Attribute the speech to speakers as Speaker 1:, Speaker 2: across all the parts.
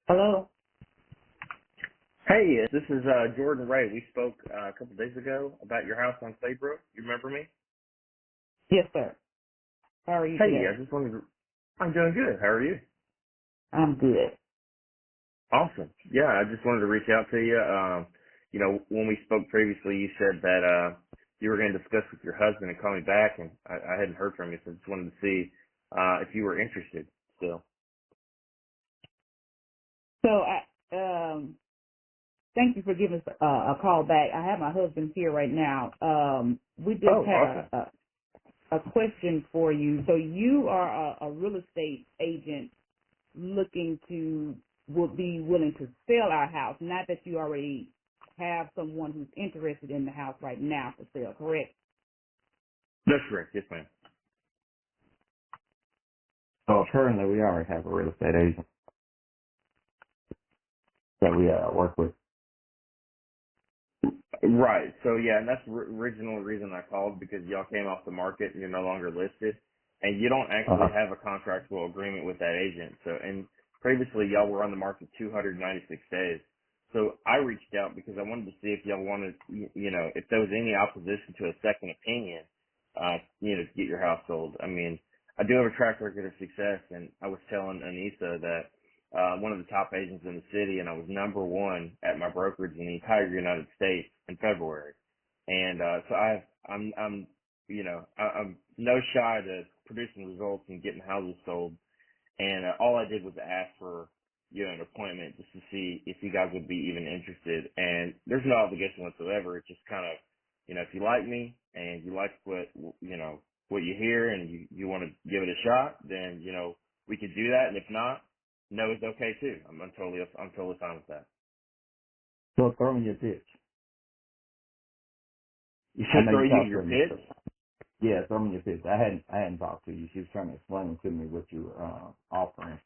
Speaker 1: Hello?
Speaker 2: Hey, this is Jordan.ray. We spoke a couple days ago about your house on Claybrook. You remember me?
Speaker 1: Yes, sir. How are you
Speaker 2: Hey,
Speaker 1: today?
Speaker 2: I just wanted to. I'm doing good. How are you?
Speaker 1: I'm good.
Speaker 2: Awesome. Yeah, I just wanted to reach out to you. When we spoke previously, you said that you were going to discuss with your husband and call me back, and I hadn't heard from you, so I just wanted to see if you were interested still.
Speaker 1: So, thank you for giving us a call back. I have my husband here right now. We just
Speaker 2: Oh,
Speaker 1: had
Speaker 2: awesome.
Speaker 1: a question for you. So you are a real estate agent looking to, would be willing to sell our house, not that you already have someone who's interested in the house right now for sale, correct?
Speaker 2: That's correct. Yes, ma'am.
Speaker 3: So currently, we already have a real estate agent that we work with.
Speaker 2: Right. So yeah, and that's the original reason I called, because y'all came off the market and you're no longer listed, and you don't actually
Speaker 3: Uh-huh.
Speaker 2: have a contractual agreement with that agent. So, and previously y'all were on the market 296 days. So I reached out because I wanted to see if y'all wanted, if there was any opposition to a second opinion, to get your house sold. I mean, I do have a track record of success, and I was telling Anissa that one of the top agents in the city, and I was number one at my brokerage in the entire United States in February. And so I'm no shy to producing results and getting houses sold. And all I did was ask for an appointment just to see if you guys would be even interested. And there's no obligation whatsoever. It's just kind of, if you like me and you like what you hear and you want to give it a shot, then we could do that. And if not, no, it's okay too. I'm totally fine with that.
Speaker 3: So throw me your pitch.
Speaker 2: You
Speaker 3: I
Speaker 2: should
Speaker 3: know
Speaker 2: throw
Speaker 3: you
Speaker 2: you
Speaker 3: talked to
Speaker 2: your
Speaker 3: me.
Speaker 2: pitch.
Speaker 3: Yeah, throw me your pitch. I hadn't talked to you. She was trying to explain to me what you were offering.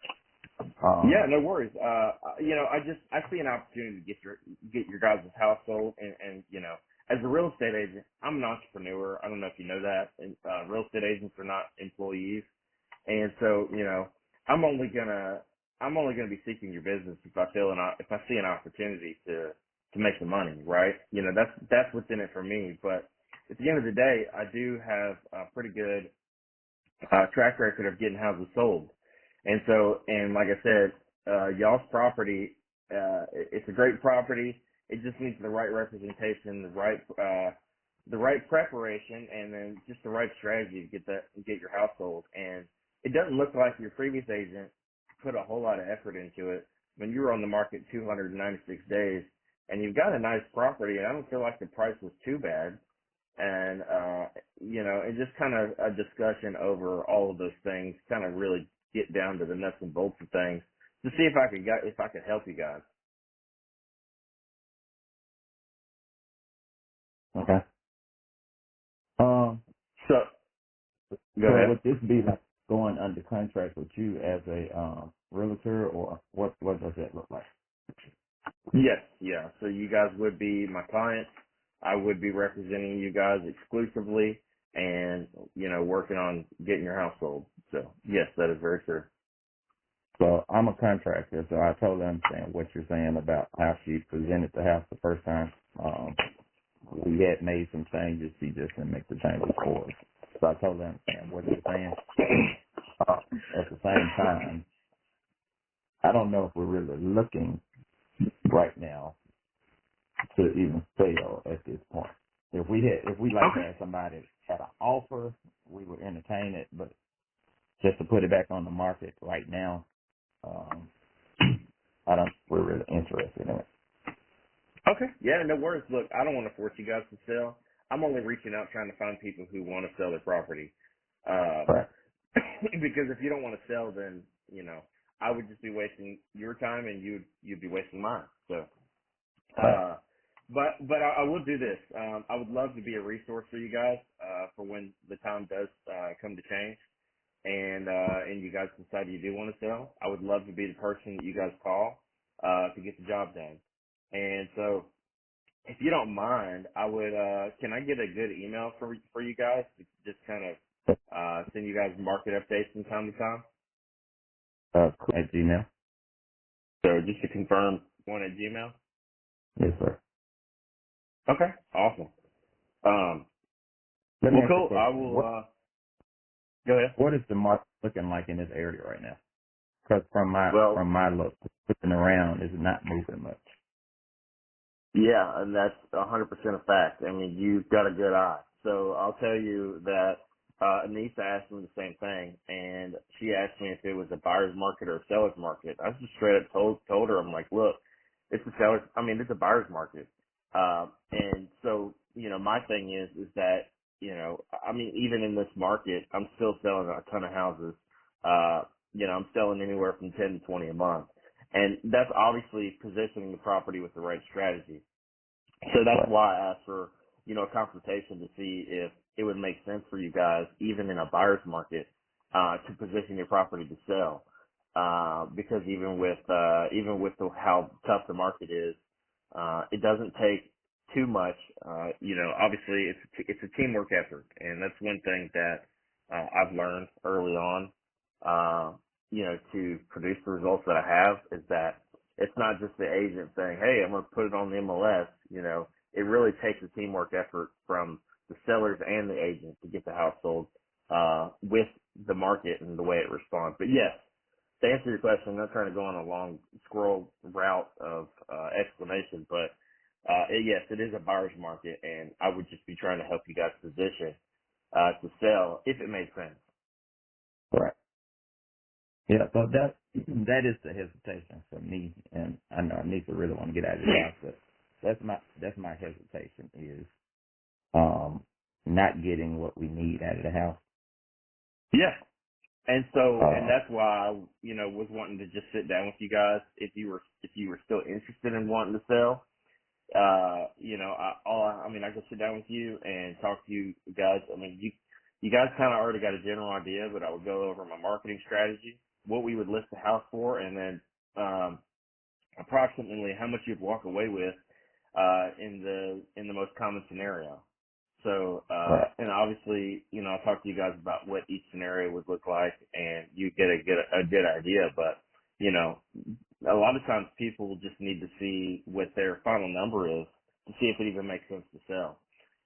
Speaker 2: Yeah, no worries. I see an opportunity to get your guys' house sold, and as a real estate agent, I'm an entrepreneur. I don't know if you know that. And real estate agents are not employees, and so I'm only gonna be seeking your business if I see an opportunity to make some money, right? That's what's in it for me. But at the end of the day, I do have a pretty good track record of getting houses sold. And so, and like I said, y'all's property, it's a great property. It just needs the right representation, the right preparation, and then just the right strategy to get your house sold. And it doesn't look like your previous agent put a whole lot of effort into it. When you were on the market 296 days, and you've got a nice property, and I don't feel like the price was too bad. And and just kind of a discussion over all of those things, kind of really get down to the nuts and bolts of things to see if I could help you guys.
Speaker 3: Okay. Um.
Speaker 2: So go
Speaker 3: So
Speaker 2: ahead.
Speaker 3: would this be like going under contract with you as a realtor, or what? What does that look like?
Speaker 2: Yes, yeah. So you guys would be my clients. I would be representing you guys exclusively, and working on getting your house sold. So yes, that is very true.
Speaker 3: So I'm a contractor, so I totally understand what you're saying about how she presented the house the first time. We had made some changes. She just didn't make the changes for us. So I totally understand what you're saying. At the same time, I don't know if we're really looking right now to even sell at this point. If we like
Speaker 2: Okay.
Speaker 3: had somebody had an offer, we would entertain it. But just to put it back on the market right now, um, we're really interested in it.
Speaker 2: Okay. Yeah, no worries. Look, I don't want to force you guys to sell. I'm only reaching out trying to find people who want to sell their property.
Speaker 3: Right.
Speaker 2: Because if you don't want to sell, then, I would just be wasting your time and you'd be wasting mine. So,
Speaker 3: Right.
Speaker 2: but I will do this. I would love to be a resource for you guys, for when the time does, come to change and you guys decide you do want to sell. I would love to be the person that you guys call, to get the job done. And so, if you don't mind, I would, can I get a good email for you guys to just kind of, send you guys market updates from time to time?
Speaker 3: At Gmail.
Speaker 2: So just to confirm, one at Gmail?
Speaker 3: Yes, sir.
Speaker 2: Okay, awesome.
Speaker 3: Let me
Speaker 2: Well,
Speaker 3: ask you a
Speaker 2: cool. I
Speaker 3: question.
Speaker 2: will, go ahead.
Speaker 3: What is the market looking like in this area right now? Because from
Speaker 2: Well,
Speaker 3: my look, looking around is not moving much.
Speaker 2: yeah, and that's 100% a fact. I mean, you've got a good eye. So I'll tell you that Anissa asked me the same thing, and she asked me if it was a buyer's market or a seller's market. I just straight up told her, I'm like, look, it's it's a buyer's market. And so, my thing is that, even in this market, I'm still selling a ton of houses. I'm selling anywhere from 10 to 20 a month. And that's obviously positioning the property with the right strategy. So that's why I asked for, a consultation to see if it would make sense for you guys, even in a buyer's market, to position your property to sell. Because even with how tough the market is, it doesn't take too much. Obviously it's a teamwork effort, and that's one thing that I've learned early on. To produce the results that I have is that it's not just the agent saying, "Hey, I'm going to put it on the MLS." It really takes a teamwork effort from the sellers and the agent to get the house sold with the market and the way it responds. But yes, to answer your question, I'm not trying to go on a long scroll route of explanation, but yes, it is a buyer's market, and I would just be trying to help you guys position to sell if it makes sense.
Speaker 3: Right. Yeah, so that is the hesitation for me, and I know Anissa really want to get out of the house, but that's my hesitation is not getting what we need out of the house.
Speaker 2: Yeah. And so, and that's why I, was wanting to just sit down with you guys if you were still interested in wanting to sell. I could sit down with you and talk to you guys. I mean, you guys kind of already got a general idea, but I would go over my marketing strategy, what we would list the house for, and then approximately how much you'd walk away with in the most common scenario. So, and obviously, I'll talk to you guys about what each scenario would look like, and you get a good idea. But, a lot of times people just need to see what their final number is to see if it even makes sense to sell.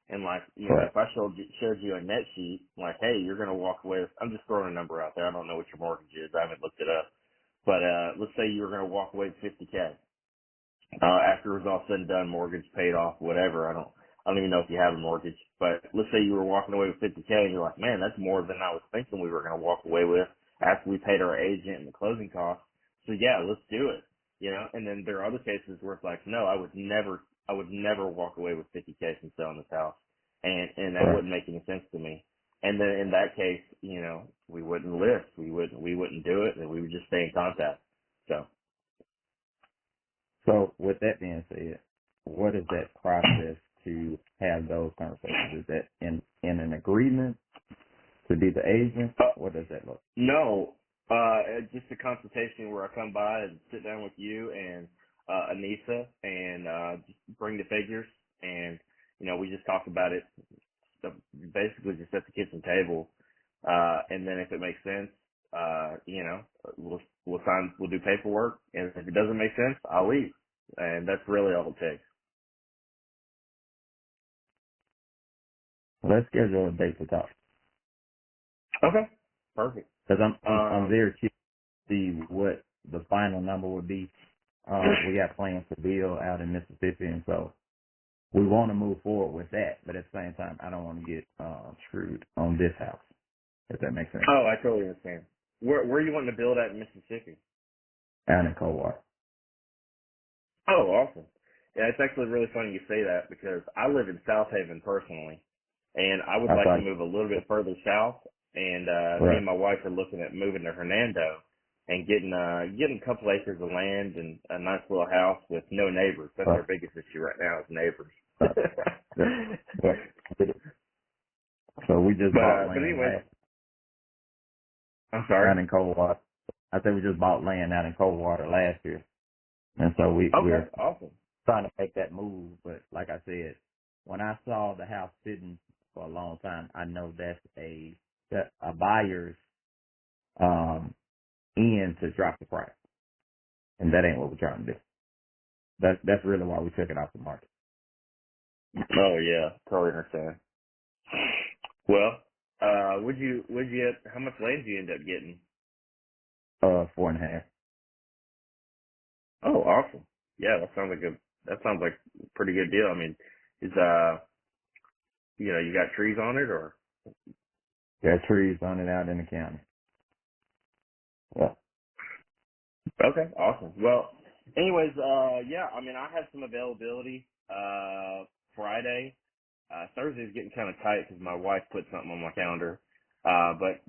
Speaker 2: And if I showed you a net sheet, like, hey, you're going to walk away with, I'm just throwing a number out there. I don't know what your mortgage is. I haven't looked it up. But, let's say you were going to walk away with $50K. After it was all said and done, mortgage paid off, whatever. I don't even know if you have a mortgage, but let's say you were walking away with $50K and you're like, man, that's more than I was thinking we were going to walk away with after we paid our agent and the closing costs. So yeah, let's do it, and then there are other cases where it's like, no, I would never walk away with $50K from selling this house. And that wouldn't make any sense to me. And then in that case, we wouldn't list, we wouldn't do it, and we would just stay in contact.
Speaker 3: So with that being said, what is that process to have those conversations? Is that in an agreement to be the agent? What does that look?
Speaker 2: No, just a consultation where I come by and sit down with you and Anissa and just bring the figures, and we just talk about it. So basically, just at the kitchen table, and then if it makes sense, we'll do paperwork, and if it doesn't make sense, I'll leave, and that's really all it takes.
Speaker 3: Let's schedule a date to talk.
Speaker 2: Okay, perfect.
Speaker 3: Because I'm very curious to see what the final number would be. We got plans to build out in Mississippi, and so we want to move forward with that. But at the same time, I don't want to get screwed on this house, if that makes sense.
Speaker 2: Oh, I totally understand. Where are you wanting to build at in Mississippi?
Speaker 3: Down in Coldwater.
Speaker 2: Oh, awesome. Yeah, it's actually really funny you say that because I live in South Haven personally, and I would like to move a little bit further south. And me and my wife are looking at moving to Hernando and getting a couple acres of land and a nice little house with no neighbors. That's our biggest issue right now is neighbors.
Speaker 3: So we just bought land.
Speaker 2: But anyway, I'm sorry.
Speaker 3: Out in Coldwater. I think we just bought land out in Coldwater last year, and so we're
Speaker 2: awesome.
Speaker 3: trying to make that move. But like I said, when I saw the house sitting for a long time, I know that's a buyer's end to drop the price. and that ain't what we're trying to do. That's really why we took it off the market.
Speaker 2: Oh yeah, totally understand. Well, how much land did you end up getting?
Speaker 3: 4.5.
Speaker 2: Oh, awesome. Yeah, that sounds like a pretty good deal. I mean, is you got trees on it or?
Speaker 3: Got trees on it out in the county. Yeah.
Speaker 2: Okay, awesome. Well, anyways, yeah, I mean, I have some availability, Friday. Thursday's getting kind of tight because my wife put something on my calendar. But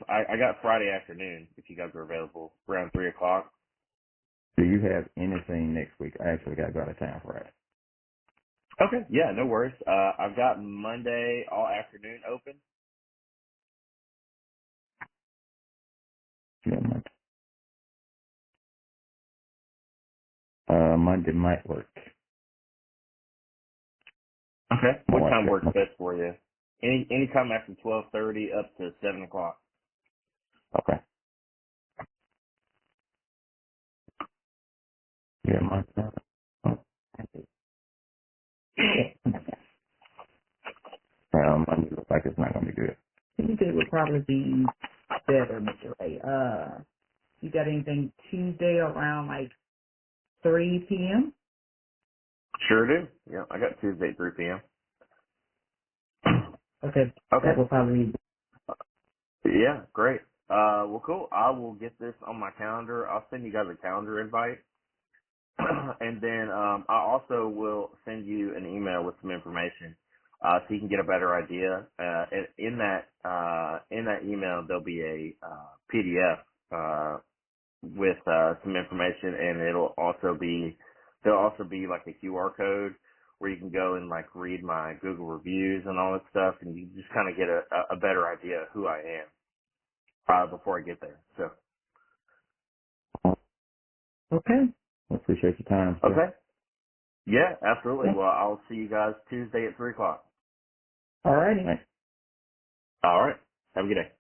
Speaker 2: I got Friday afternoon if you guys are available around 3:00.
Speaker 3: Do you have anything next week? I actually got to go out of town Friday.
Speaker 2: Okay, yeah, no worries. I've got Monday all afternoon open.
Speaker 3: Yeah, Monday might work.
Speaker 2: Okay. What time works best for you? Any time after 12:30 up to 7:00.
Speaker 3: Okay. Yeah, Monday. Monday looks like it's not going to be good.
Speaker 1: Tuesday would probably be better, Mr. Ray. You got anything Tuesday around like 3 p.m.?
Speaker 2: Sure do. Yeah, I got Tuesday at 3 p.m.
Speaker 1: Okay.
Speaker 2: Okay.
Speaker 1: That will probably be.
Speaker 2: Yeah, great. Well, cool. I will get this on my calendar. I'll send you guys a calendar invite. And then I also will send you an email with some information so you can get a better idea. And in that email, there'll be a PDF with some information, and there'll also be like a QR code where you can go and like read my Google reviews and all that stuff, and you just kind of get a better idea of who I am before I get there. So.
Speaker 1: Okay.
Speaker 3: I appreciate your time. Sir.
Speaker 2: Okay. Yeah, absolutely. Well, I'll see you guys Tuesday at 3:00.
Speaker 1: All righty.
Speaker 2: All right. Have a good day.